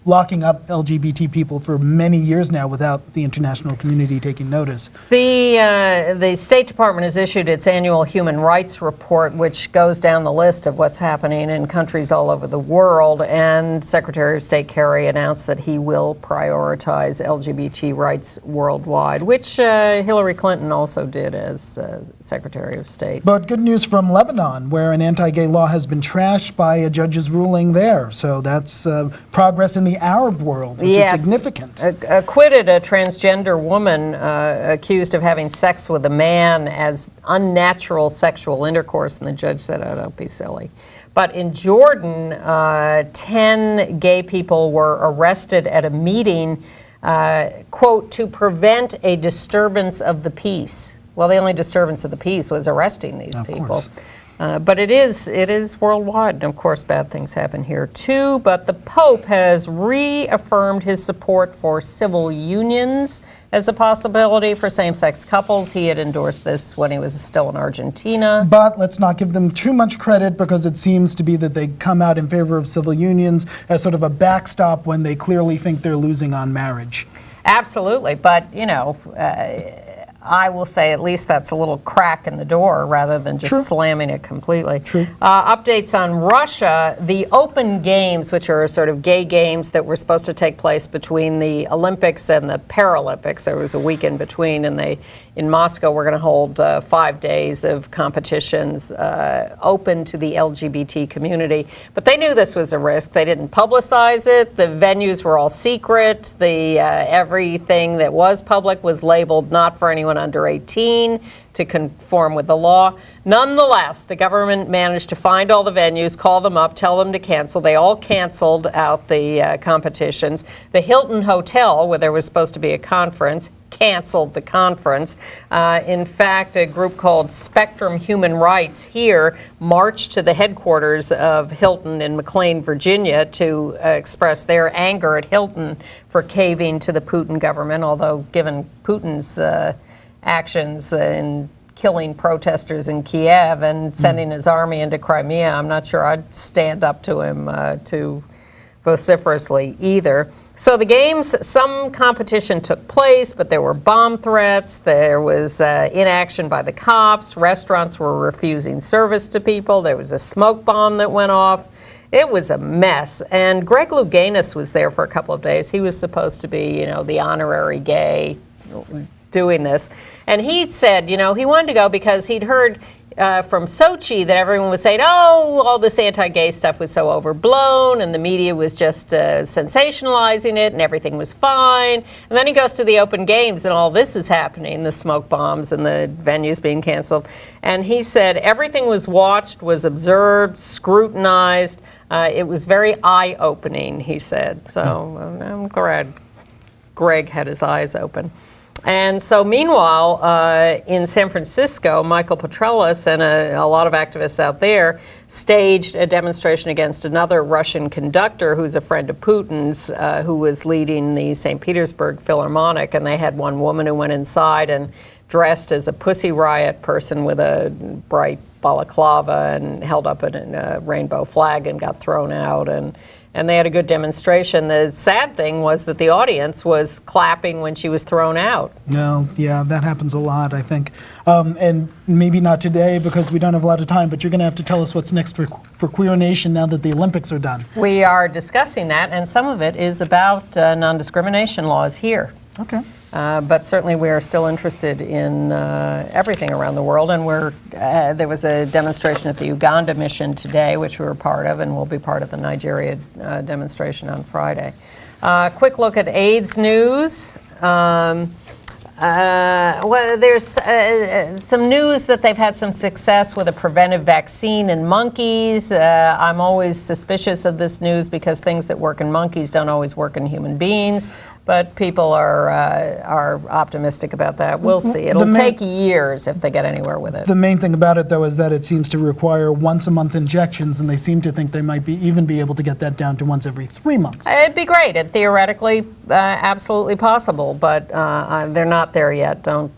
locking up LGBT people for many years now without the international community taking notice. The State Department has issued its annual human rights report, which goes down the list of what's happening in countries all over the world, and Secretary of State Kerry announced that he will prioritize LGBT rights worldwide, which Hillary Clinton also did as Secretary of State. But good news from Lebanon, where an anti-gay law has been trashed by a judge's ruling there. So that's progress in the Arab world, which is significant. Acquitted a transgender woman accused of having sex with a man as unnatural sexual intercourse, and the judge said, oh, don't be silly. But in Jordan, 10 gay people were arrested at a meeting, quote, to prevent a disturbance of the peace. Well, the only disturbance of the peace was arresting these people. But it is worldwide, and of course bad things happen here too. But the Pope has reaffirmed his support for civil unions as a possibility for same-sex couples. He had endorsed this when he was still in Argentina. But let's not give them too much credit, because it seems to be that they come out in favor of civil unions as sort of a backstop when they clearly think they're losing on marriage. Absolutely, but you know, I will say at least that's a little crack in the door rather than just slamming it completely. True. Updates on Russia. The Open Games, which are sort of gay games that were supposed to take place between the Olympics and the Paralympics. There was a week in between, and in Moscow we're going to hold 5 days of competitions open to the LGBT community. But they knew this was a risk. They didn't publicize it. The venues were all secret. Everything that was public was labeled not for anyone under 18 to conform with the law. Nonetheless, the government managed to find all the venues, call them up, tell them to cancel. They all canceled out the competitions. The Hilton Hotel, where there was supposed to be a conference, canceled the conference. In fact, a group called Spectrum Human Rights here marched to the headquarters of Hilton in McLean, Virginia, to express their anger at Hilton for caving to the Putin government, although given Putin's actions in killing protesters in Kiev and sending his army into Crimea, I'm not sure I'd stand up to him too vociferously either. So the games, some competition took place, but there were bomb threats, there was inaction by the cops, restaurants were refusing service to people, there was a smoke bomb that went off. It was a mess, and Greg Louganis was there for a couple of days. He was supposed to be, you know, the honorary gay doing this. And he said, you know, he wanted to go because he'd heard from Sochi that everyone was saying, oh, all this anti-gay stuff was so overblown and the media was just sensationalizing it and everything was fine. And then he goes to the Open Games and all this is happening, the smoke bombs and the venues being canceled. And he said everything was watched, was observed, scrutinized. It was very eye-opening, he said. So I'm glad Greg had his eyes open. And so meanwhile, in San Francisco, Michael Petrelis and a lot of activists out there staged a demonstration against another Russian conductor who's a friend of Putin's, who was leading the St. Petersburg Philharmonic. And they had one woman who went inside and dressed as a Pussy Riot person with a bright balaclava and held up a rainbow flag and got thrown out. And they had a good demonstration. The sad thing was that the audience was clapping when she was thrown out. No, yeah, that happens a lot, I think. And maybe not today because we don't have a lot of time, but you're going to have to tell us what's next for Queer Nation now that the Olympics are done. We are discussing that, and some of it is about non-discrimination laws here. Okay. But certainly we are still interested in everything around the world, and there was a demonstration at the Uganda mission today, which we were part of, and we'll be part of the Nigeria demonstration on Friday. Quick look at AIDS news. Well, there's some news that they've had some success with a preventive vaccine in monkeys. I'm always suspicious of this news because things that work in monkeys don't always work in human beings. But people are optimistic about that. We'll see. It'll take years if they get anywhere with it. The main thing about it, though, is that it seems to require once-a-month injections, and they seem to think they might even be able to get that down to once every 3 months. It'd be great. It's theoretically absolutely possible, but they're not there yet. Don't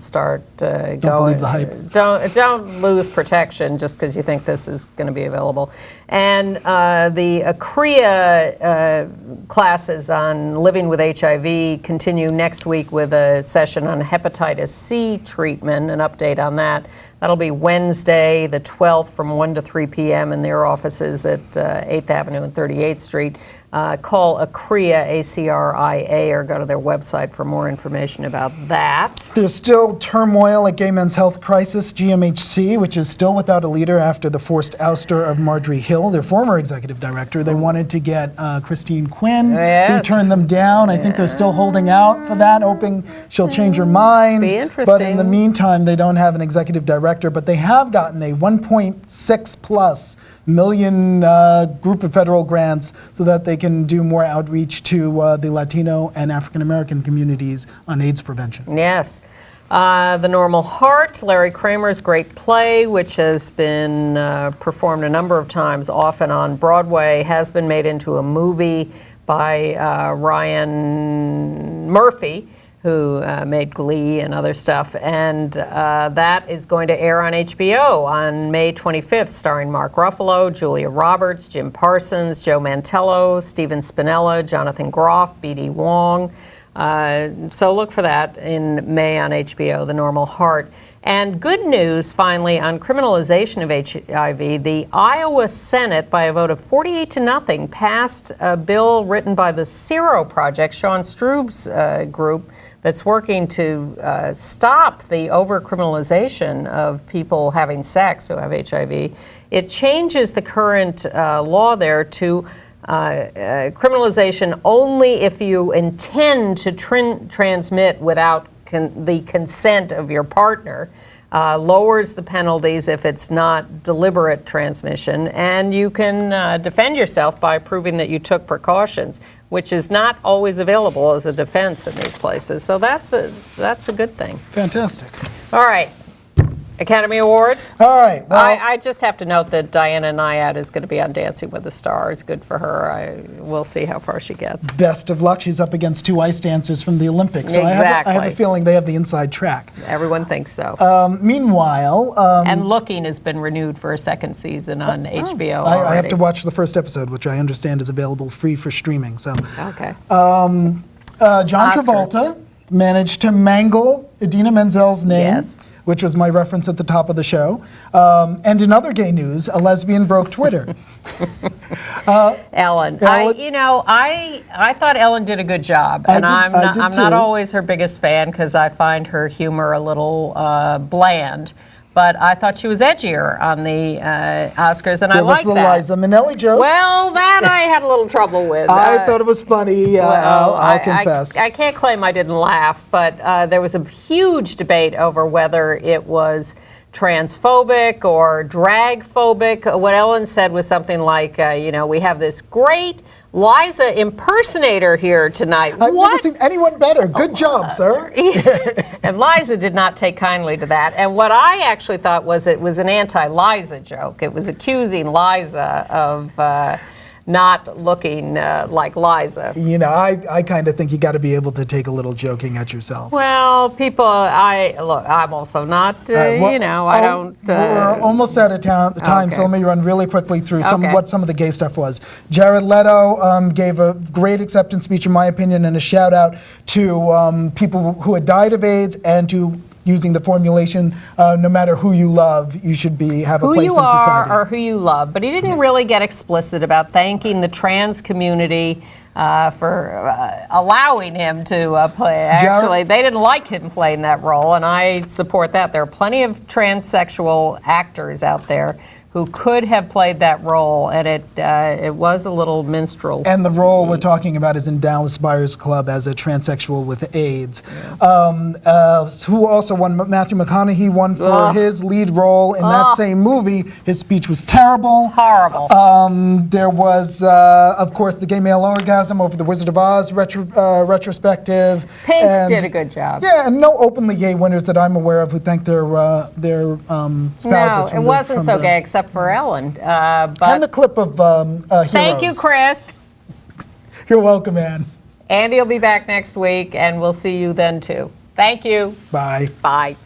start going. Don't believe the hype. Don't lose protection just because you think this is going to be available. And the ACREA classes on living with HIV continue next week with a session on hepatitis C treatment, an update on that. That'll be Wednesday, the 12th from 1 to 3 p.m. in their offices at 8th Avenue and 38th Street. Call ACREA, A-C-R-I-A, or go to their website for more information about that. There's still turmoil at Gay Men's Health Crisis, GMHC, which is still without a leader after the forced ouster of Marjorie Hill, their former executive director. They wanted to get Christine Quinn, who turned them down. I think they're still holding out for that, hoping she'll change her mind. Be interesting. But in the meantime, they don't have an executive director, but they have gotten a 1.6 plus million group of federal grants so that they can do more outreach to the Latino and African American communities on AIDS prevention. Yes. The Normal Heart, Larry Kramer's great play, which has been performed a number of times, often on Broadway, has been made into a movie by Ryan Murphy, who made Glee and other stuff. And that is going to air on HBO on May 25th, starring Mark Ruffalo, Julia Roberts, Jim Parsons, Joe Mantello, Steven Spinella, Jonathan Groff, B.D. Wong. So look for that in May on HBO, The Normal Heart. And good news, finally, on criminalization of HIV. The Iowa Senate, by a vote of 48-0, passed a bill written by the Zero Project, Sean Strube's group, that's working to stop the over-criminalization of people having sex who have HIV. It changes the current law there to criminalization only if you intend to transmit without the consent of your partner, lowers the penalties if it's not deliberate transmission, and you can defend yourself by proving that you took precautions, which is not always available as a defense in these places. So that's a good thing. Fantastic. All right. Academy Awards. All right. Well, I just have to note that Diana Nyad is going to be on Dancing with the Stars. Good for her. We'll see how far she gets. Best of luck. She's up against 2 ice dancers from the Olympics. So Exactly. I have a feeling they have the inside track. Everyone thinks so. Meanwhile... and Looking has been renewed for a second season on HBO I have already. to watch the first episode, which I understand is available free for streaming. So, Okay. John Travolta managed to mangle Idina Menzel's name. Yes. Which was my reference at the top of the show. And in other gay news, a lesbian broke Twitter. Ellen. I thought Ellen did a good job, and I'm not always her biggest fan because I find her humor a little bland. But I thought she was edgier on the Oscars, and I like that. There was the Liza Minnelli joke. Well, that I had a little trouble with. I thought it was funny. I'll confess. I can't claim I didn't laugh, but there was a huge debate over whether it was transphobic or drag-phobic. What Ellen said was something like, we have this great Liza impersonator here tonight. I've never seen anyone better. Good job, sir. And Liza did not take kindly to that. And what I actually thought was it was an anti-Liza joke. It was accusing Liza of not looking like Liza. I kind of think you got to be able to take a little joking at yourself. Well, people, I'm also not, I don't. We're almost out of time, so let me run really quickly through what some of the gay stuff was. Jared Leto gave a great acceptance speech, in my opinion, and a shout out to people who had died of AIDS and to using the formulation, no matter who you love, you should have a place in society. Who you are or who you love. But he didn't really get explicit about thanking the trans community for allowing him to play. Actually, they didn't like him playing that role, and I support that. There are plenty of transsexual actors out there who could have played that role, and it was a little minstrel. And the role we're talking about is in Dallas Buyers Club as a transsexual with AIDS. Who also won? Matthew McConaughey won for his lead role in that same movie. His speech was terrible. Horrible. There was, of course, the gay male orgasm over the Wizard of Oz retrospective. Pink did a good job. Yeah, and no openly gay winners that I'm aware of who thank their spouses. No, it wasn't so gay, except for Ellen. And the clip of Heroes. Thank you, Chris. You're welcome, Ann. Andy will be back next week, and we'll see you then, too. Thank you. Bye. Bye.